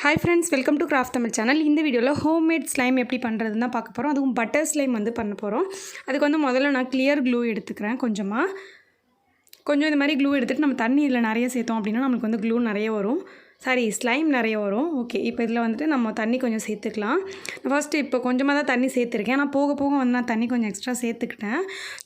Hi friends, welcome to Craft Tamil channel. இந்த வீடியோல homemade slime எப்படி பண்றதுன்னு தான் பார்க்க போறோம். அதுவும் butter slime வந்து பண்ண போறோம். அதுக்கு வந்து முதல்ல நான் clear glue எடுத்துக்கிறேன் கொஞ்சம் இந்த மாதிரி glue எடுத்துட்டு நம்ம தண்ணி இதல நிறைய சேர்த்தோம் அப்படினா நமக்கு வந்து glue நிறைய வரும். ஸ்லைம் நிறைய வரும். ஓகே, இப்போ இதில் வந்துட்டு நம்ம தண்ணி கொஞ்சம் சேர்த்துக்கலாம். ஃபர்ஸ்ட் இப்போ கொஞ்சமாக தான் தண்ணி சேர்த்துருக்கேன். நான் போக போக வந்து நான் தண்ணி கொஞ்சம் எக்ஸ்ட்ரா சேர்த்துக்கிட்டேன்.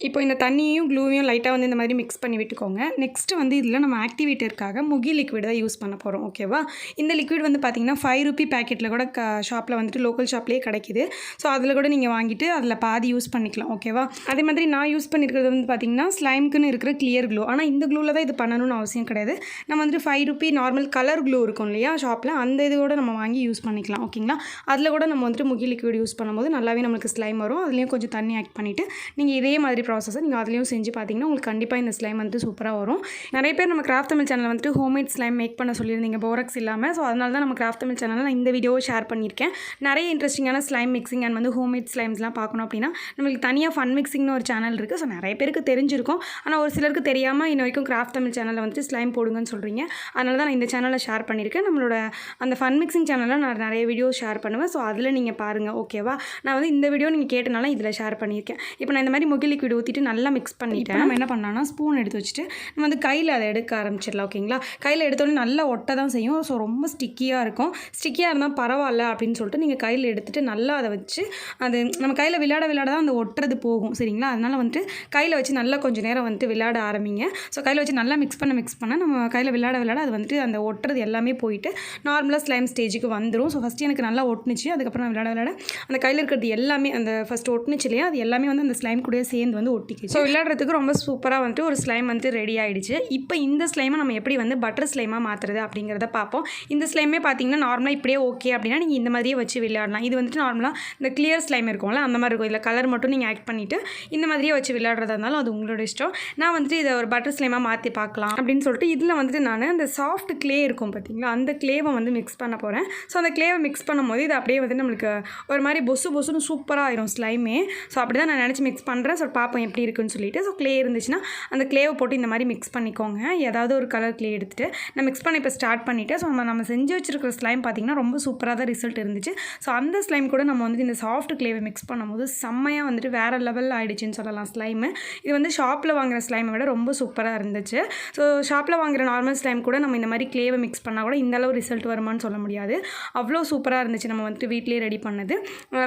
இப்போ இந்த தண்ணியும் க்ளூவையும் லைட்டாக வந்து இந்த மாதிரி மிக்ஸ் பண்ணி விட்டுக்கோங்க. நெக்ஸ்ட்டு வந்து இதில் நம்ம ஆக்டிவேட்டருக்காக முகி லிக்விட் தான் யூஸ் பண்ண போகிறோம். ஓகேவா? இந்த லிக்விட் வந்து பார்த்திங்கன்னா ₹5 பேக்கெட்டில் கூட ஷாப்பில் வந்துட்டு லோக்கல் ஷாப்லேயே கிடைக்கிது. ஸோ அதில் கூட நீங்கள் வாங்கிட்டு அதில் பாதி யூஸ் பண்ணிக்கலாம். ஓகேவா? அதே மாதிரி நான் யூஸ் பண்ணியிருக்கிறது வந்து பார்த்திங்கன்னா ஸ்லைமுக்குன்னு இருக்கிற கிளியர் க்ளூ. ஆனால் இந்த க்ளூவில் தான் இது பண்ணணும்னு அவசியம் கிடையாது. நம்ம வந்துட்டு ₹5 நார்மல் கலர் க்ளூ இருக்கும் இல்லையா ஷாப்பில், அந்த இதோட நம்ம வாங்கி யூஸ் பண்ணிக்கலாம். ஓகேங்களா? அதில் கூட நம்ம வந்துட்டு முகி லிக்விட் யூஸ் பண்ணும்போது நல்லாவே நம்மளுக்கு ஸ்லைம் வரும். அதுலேயும் கொஞ்சம் தண்ணி ஆட் பண்ணிவிட்டு நீங்கள் இதே மாதிரி ப்ராசஸை நீங்கள் அதுலேயும் செஞ்சு பார்த்தீங்கன்னா உங்களுக்கு கண்டிப்பாக இந்த ஸ்லைம் வந்துட்டு சூப்பராக வரும். நிறைய பேர் நம்ம கிராஃப்ட் தமிழ் சேனல் வந்துட்டு ஹோம்மேட் ஸ்லைம் மேக் பண்ண சொல்லியிருந்தீங்க போராக்ஸ் இல்லாமல். ஸோ அதனால தான் நம்ம கிராஃப்ட் தமிழ் சேனலில் நான் இந்த வீடியோவை ஷேர் பண்ணியிருக்கேன். நிறைய இன்ட்ரெஸ்டிங்கான ஸ்லைம் மிக்சிங் அண்ட் வந்து ஹோம்மேட் ஸ்லைம்ஸ்லாம் பார்க்கணும் அப்படின்னா நம்மளுக்கு தனியாக ஃபன் மிக்சிங்னு ஒரு சேனல் இருக்குது. ஸோ நிறைய பேருக்கு தெரிஞ்சிருக்கும், ஆனால் ஒரு சிலருக்கு தெரியாமல் இன்ன வரைக்கும் கிராஃப்ட் தமிழ் சேனலில் வந்துட்டு ஸ்லைம் போடுங்கன்னு சொல்கிறீங்க. அதனால தான் நான் இந்த சேனலில் ஷேர் பண்ணியிருக்கேன். நம்மளோட அந்த ஃபன் மிக்சிங் சேனலில் நான் நிறைய வீடியோ ஷேர் பண்ணுவேன். ஸோ அதில் நீங்கள் பாருங்கள். ஓகேவா? நான் வந்து இந்த வீடியோ நீங்கள் கேட்டனால இதில் ஷேர் பண்ணியிருக்கேன். இப்போ நான் இந்த மாதிரி முகி லிக்விட் ஊற்றிட்டு நல்லா மிக்ஸ் பண்ணிவிட்டேன். நம்ம என்ன பண்ணலாம்னா ஸ்பூன் எடுத்து வச்சுட்டு நம்ம வந்து கையில் அதை எடுக்க ஆரம்பிச்சிடலாம். ஓகேங்களா? கையில் எடுத்தோடனே நல்லா ஒட்ட தான் செய்யும். ஸோ ரொம்ப ஸ்டிக்கியாக இருக்கும். ஸ்டிக்கியாக இருந்தால் பரவாயில்ல அப்படின்னு சொல்லிட்டு நீங்கள் கையில் எடுத்துகிட்டு நல்லா அதை வச்சு அது நம்ம கையில் விளையாட தான் அந்த ஒட்டுறது போகும். சரிங்களா? அதனால் வந்துட்டு கையில் வச்சு நல்லா கொஞ்சம் நேரம் வந்துட்டு விளையாட ஆரம்பிங்க. ஸோ கையில் வச்சு நல்லா மிக்ஸ் பண்ண நம்ம கையில் விளையாட அது வந்துட்டு அந்த ஒட்டுறது எல்லாமே போயிட்டு நார்மலாக ஸ்லைம் ஸ்டேஜுக்கு வந்துடும். ஸோ ஃபஸ்ட்டு எனக்கு நல்லா ஒட்டுனுச்சு. அதுக்கப்புறம் நான் விளையாட அந்த கையில் இருக்கிறது எல்லாமே அந்த ஃபஸ்ட் ஒட்டுனுச்சு இல்லையா, அது எல்லாமே வந்து அந்த ஸ்லைம் கூட சேர்ந்து வந்து ஒட்டிக்கிச்சு. ஸோ விளையாடுறதுக்கு ரொம்ப சூப்பராக வந்துட்டு ஒரு ஸ்லைம் வந்து ரெடி ஆகிடுச்சு. இப்போ இந்த ஸ்லைமை நம்ம எப்படி வந்து பட்டர் ஸ்லைமாக மாற்றுறது அப்படிங்கிறத பார்ப்போம். இந்த ஸ்லைமே பார்த்தீங்கன்னா நார்மலாக இப்படியே ஓகே அப்படின்னா நீங்கள் இந்த மாதிரியே வச்சு விளையாடலாம். இது வந்துட்டு நார்மலாக இந்த கிளியர் ஸ்லைம் இருக்கும்ல அந்த மாதிரி இருக்கும். இதில் கலர் மட்டும் நீங்கள் ஆட் பண்ணிவிட்டு இந்த மாதிரியே வச்சு விளையாடுறதா இருந்தாலும் அது உங்களோட இஷ்டம். நான் வந்துட்டு இதை ஒரு பட்டர் ஸ்லைமாக மாற்றி பார்க்கலாம் அப்படின்னு சொல்லிட்டு இதில் வந்துட்டு நான் அந்த சாஃப்ட் க்ளே இருக்கும் பார்த்தீங்களா, அந்த க்ளேவை வந்து மிக்ஸ் பண்ண போகிறேன். ஸோ அந்த க்ளேவை மிக்ஸ் பண்ணும்போது இது அப்படியே வந்து நம்மளுக்கு ஒரு மாதிரி பொசுன்னு சூப்பராக ஆயிரும் ஸ்லைமே. ஸோ அப்படி தான் நான் நினச்சி மிக்ஸ் பண்ணுறேன். ஸோ பார்ப்போம் எப்படி இருக்குன்னு சொல்லிட்டு. ஸோ க்ளே இருந்துச்சுன்னா அந்த க்ளேவை போட்டு இந்த மாதிரி மிக்ஸ் பண்ணிக்கோங்க. ஏதாவது ஒரு கலர் க்ளே எடுத்துகிட்டு நான் மிக்ஸ் பண்ண இப்போ ஸ்டார்ட் பண்ணிவிட்டேன். ஸோ நம்ம செஞ்சு வச்சிருக்கிற ஸ்லைம் பார்த்திங்கன்னா ரொம்ப சூப்பராக தான் ரிசல்ட் இருந்துச்சு. ஸோ அந்த ஸ்லைம் கூட நம்ம வந்துட்டு இந்த சாஃப்ட் க்ளேவை மிக்ஸ் பண்ணும்போது செம்மையாக வந்துட்டு வேறு லெவலில் ஆகிடுச்சின்னு சொல்லலாம் ஸ்லைமு. இது வந்து ஷாப்பில் வாங்குகிற ஸ்லைமை விட ரொம்ப சூப்பராக இருந்துச்சு. ஸோ ஷாப்பில் வாங்குகிற நார்மல் ஸ்லைம் கூட நம்ம இந்த மாதிரி க்ளேவை மிக்ஸ் பண்ணால் கூட இந்தளவு ரிசல்ட் வருமானு சொல்ல முடியாது. அவ்வளோ சூப்பராக இருந்துச்சு. நம்ம வந்துட்டு வீட்டிலே ரெடி பண்ணது.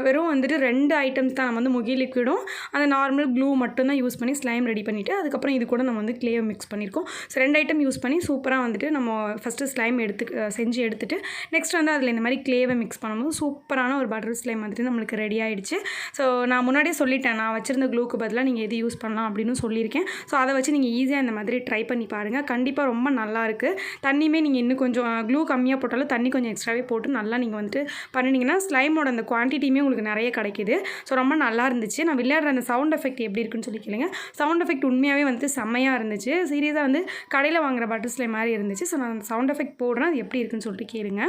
வெறும் வந்துட்டு 2 ஐட்டம்ஸ் தான். நம்ம வந்து முகி லிக்விடும் அந்த நார்மல் க்ளூ மட்டும்தான் யூஸ் பண்ணி ஸ்லைம் ரெடி பண்ணிவிட்டு அதுக்கப்புறம் இது கூட நம்ம வந்து க்ளேவை மிக்ஸ் பண்ணியிருக்கோம். ஸோ 2 ஐட்டம் யூஸ் பண்ணி சூப்பராக வந்துட்டு நம்ம ஃபஸ்ட்டு ஸ்லைம் செஞ்சு எடுத்துகிட்டு நெக்ஸ்ட் வந்து அதில் இந்த மாதிரி க்ளேவை மிக்ஸ் பண்ணும்போது சூப்பரான ஒரு பட்டர் ஸ்லைம் வந்துட்டு நம்மளுக்கு ரெடி ஆகிடுச்சு. ஸோ நான் முன்னாடியே சொல்லிட்டேன், நான் வச்சுருந்த க்ளூக்கு பதிலாக நீங்கள் எது யூஸ் பண்ணலாம் அப்படின்னு சொல்லியிருக்கேன். ஸோ அதை வச்சு நீங்கள் ஈஸியாக இந்த மாதிரி ட்ரை பண்ணி பாருங்கள். கண்டிப்பாக ரொம்ப நல்லாயிருக்கு. தண்ணியுமே நீங்கள் இன்னும் கொஞ்சம் க்ளூ கம்மியாக போட்டாலும் தண்ணி கொஞ்சம் எக்ஸ்ட்ராவே போட்டு நல்லா நீங்கள் வந்துட்டு பண்ணினீங்கன்னா ஸ்லைமோட அந்த குவான்டிட்டியுமே உங்களுக்கு நிறைய கிடைக்கிது. ஸோ ரொம்ப நல்லா இருந்துச்சு. நான் விளையாடுற அந்த சவுண்ட் எஃபெக்ட் எப்படி இருக்குன்னு சொல்லி கேளுங்க. சவுண்ட் எஃபெக்ட் உண்மையாகவே வந்துட்டு செம்மையாக இருந்துச்சு. சீரியஸாக வந்து கடையில் வாங்குகிற பட்டர் ஸ்லைம் மாதிரி இருந்துச்சு. ஸோ நான் அந்த சவுண்ட் எஃபெக்ட் போடுறேன், அது எப்படி இருக்குன்னு சொல்லிட்டு கேளுங்க.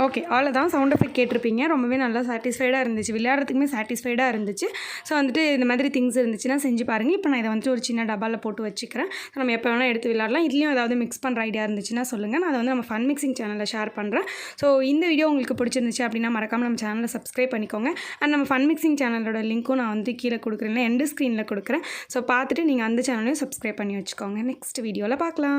ஓகே, அவ்வளோதான். சவுண்ட் எஃபெக்ட் கேட்டிருப்பீங்க. ரொம்பவே நல்லா சாட்டிஸ்ஃபைடாக இருந்துச்சு. விளையாடுறதுக்குமே சாட்டிஸ்ஃபைடாக இருந்துச்சு. ஸோ வந்துட்டு இந்த மாதிரி திங்ஸ் இருந்துச்சுன்னா செஞ்சு பாருங்கள். இப்போ நான் இதை வந்துட்டு ஒரு சின்ன டப்பாவில் போட்டு வச்சுக்கிறேன். ஸோ நம்ம எப்போ வேணால் எடுத்து விளையாடலாம். இதுலேயும் ஏதாவது மிக்ஸ் பண்ணுற ஐடியா இருந்துச்சுன்னா சொல்லுங்கள். நான் அதை வந்து நம்ம ஃபன் மிக்சிங் சேனலில் ஷேர் பண்ணுறேன். ஸோ இந்த வீடியோ உங்களுக்கு பிடிச்சிருந்துச்சு அப்படின்னா மறக்காமல் நம்ம சேனலை சப்ஸ்கிரைப் பண்ணிக்கோங்க. அண்ட் நம்ம ஃபன் மிக்சிங் சேனலோட லிங்க்கும் நான் வந்து கீழே கொடுக்குறேன், எண்டு ஸ்க்ரீனில் கொடுக்குறேன். ஸோ பார்த்துட்டு நீங்கள் அந்த சேனலையும் சப்ஸ்கிரைப் பண்ணி வச்சுக்கோங்க. நெக்ஸ்ட் வீடியோவில் பார்க்கலாம்.